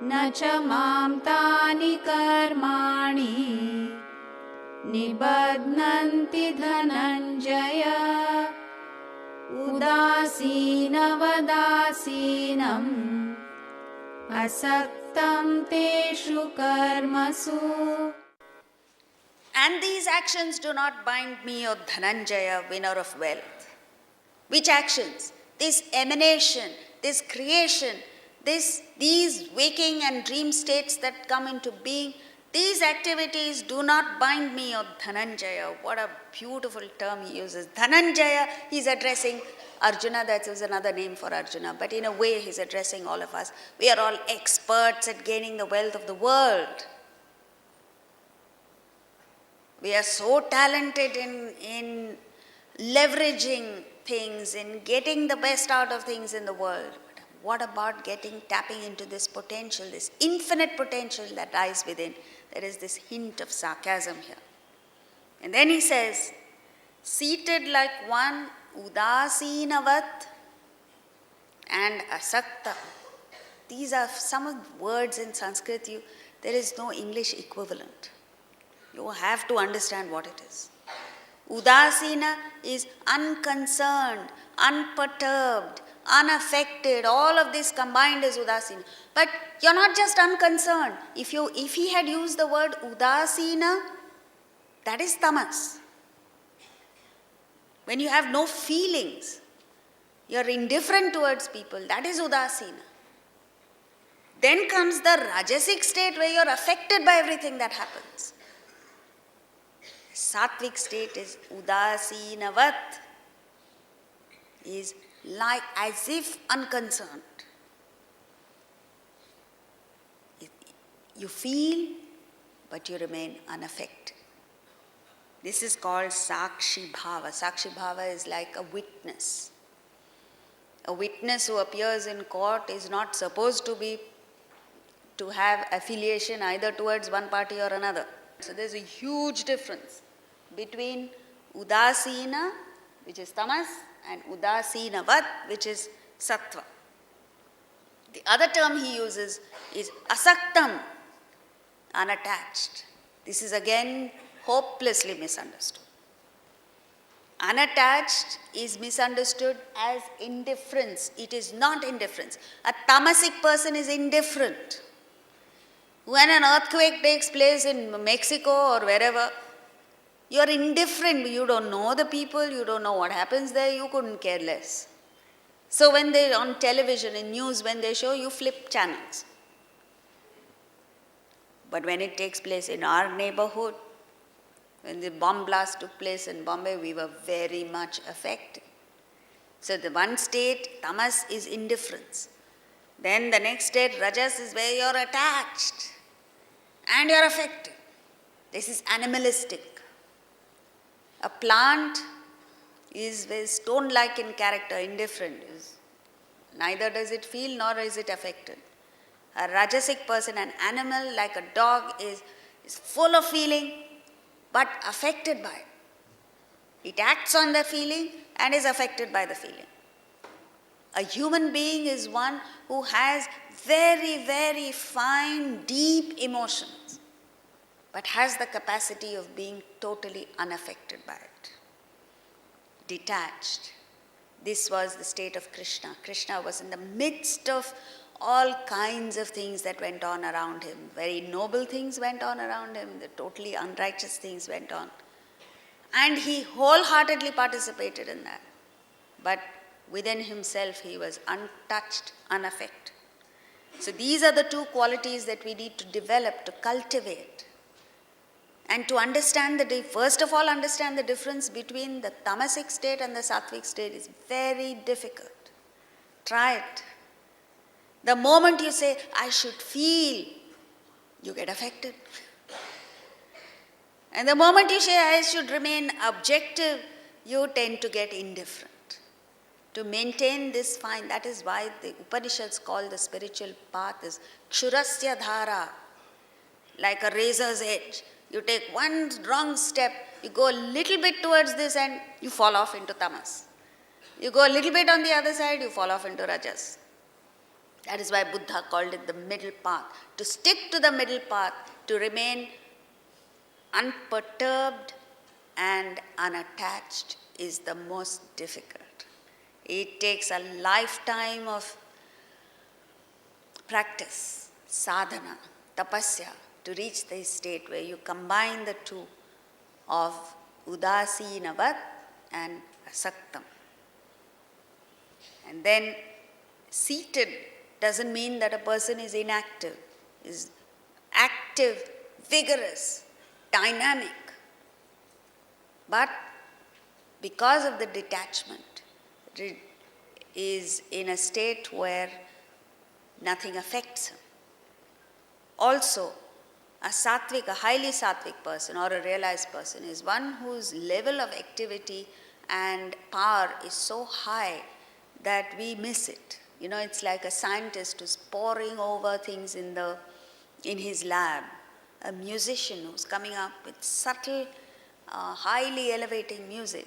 न च मां तानि कर्माणि निबध्नन्ति धनञ्जय उदासीनवदासीनम् असक्तं तेषु कर्मसु. And these actions do not bind me, O Dhananjaya, winner of wealth. Which actions? This emanation, this creation, these waking and dream states that come into being, these activities do not bind me, O Dhananjaya. What a beautiful term he uses. Dhananjaya, he's addressing Arjuna, that is another name for Arjuna, but in a way he's addressing all of us. We are all experts at gaining the wealth of the world. We are so talented in leveraging things, in getting the best out of things in the world. But what about tapping into this potential, this infinite potential that lies within? There is this hint of sarcasm here. And then he says, seated like one udasinavat and asakta. These are some of the words in Sanskrit. There is no English equivalent. You have to understand what it is. Udasina is unconcerned, unperturbed, unaffected. All of this combined is udasina. But you're not just unconcerned. If he had used the word udasina, that is tamas. When you have no feelings, you're indifferent towards people, that is udasina. Then comes the rajasic state where you're affected by everything that happens. Sattvic state is udasinavat, is like as if unconcerned. You feel, but you remain unaffected. This is called Sakshi Bhava. Sakshi Bhava is like a witness. A witness who appears in court is not supposed to have affiliation either towards one party or another. So there's a huge difference between udasina, which is tamas, and udasinavat, which is sattva. The other term he uses is asaktam, unattached. This is again hopelessly misunderstood. Unattached is misunderstood as indifference. It is not indifference. A tamasic person is indifferent. When an earthquake takes place in Mexico or wherever, you're indifferent. You don't know the people, you don't know what happens there, you couldn't care less. So when they on television, in news, when they show, you flip channels. But when it takes place in our neighborhood, when the bomb blast took place in Bombay, we were very much affected. So the one state, tamas, is indifference. Then the next state, rajas, is where you're attached and you're affected. This is animalistic. A plant is stone-like in character, indifferent. Neither does it feel nor is it affected. A rajasic person, an animal like a dog, is full of feeling but affected by it. It acts on the feeling and is affected by the feeling. A human being is one who has very, very fine, deep emotions, but has the capacity of being totally unaffected by it. Detached. This was the state of Krishna. Krishna was in the midst of all kinds of things that went on around him. Very noble things went on around him. The totally unrighteous things went on. And he wholeheartedly participated in that. But within himself, he was untouched, unaffected. So these are the two qualities that we need to develop, to cultivate. And to understand first of all, understand the difference between the tamasic state and the sattvic state is very difficult. Try it. The moment you say, I should feel, you get affected. And the moment you say, I should remain objective, you tend to get indifferent. To maintain this fine, that is why the Upanishads call the spiritual path as kshurasya dhara, like a razor's edge. You take one wrong step, you go a little bit towards this and you fall off into tamas. You go a little bit on the other side, you fall off into rajas. That is why Buddha called it the middle path. To stick to the middle path, to remain unperturbed and unattached is the most difficult. It takes a lifetime of practice, sadhana, tapasya, to reach the state where you combine the two of udasinavat and asaktam. And then seated doesn't mean that a person is inactive, is active, vigorous, dynamic. But because of the detachment, it is in a state where nothing affects him. Also, a sattvic, a highly sattvic person or a realized person is one whose level of activity and power is so high that we miss it. You know, it's like a scientist who's poring over things in his lab, a musician who's coming up with subtle, highly elevating music,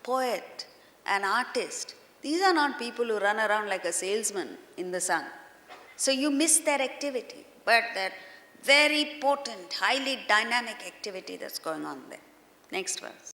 poet, an artist. These are not people who run around like a salesman in the sun. So you miss their activity, but that very potent, highly dynamic activity that's going on there. Next verse.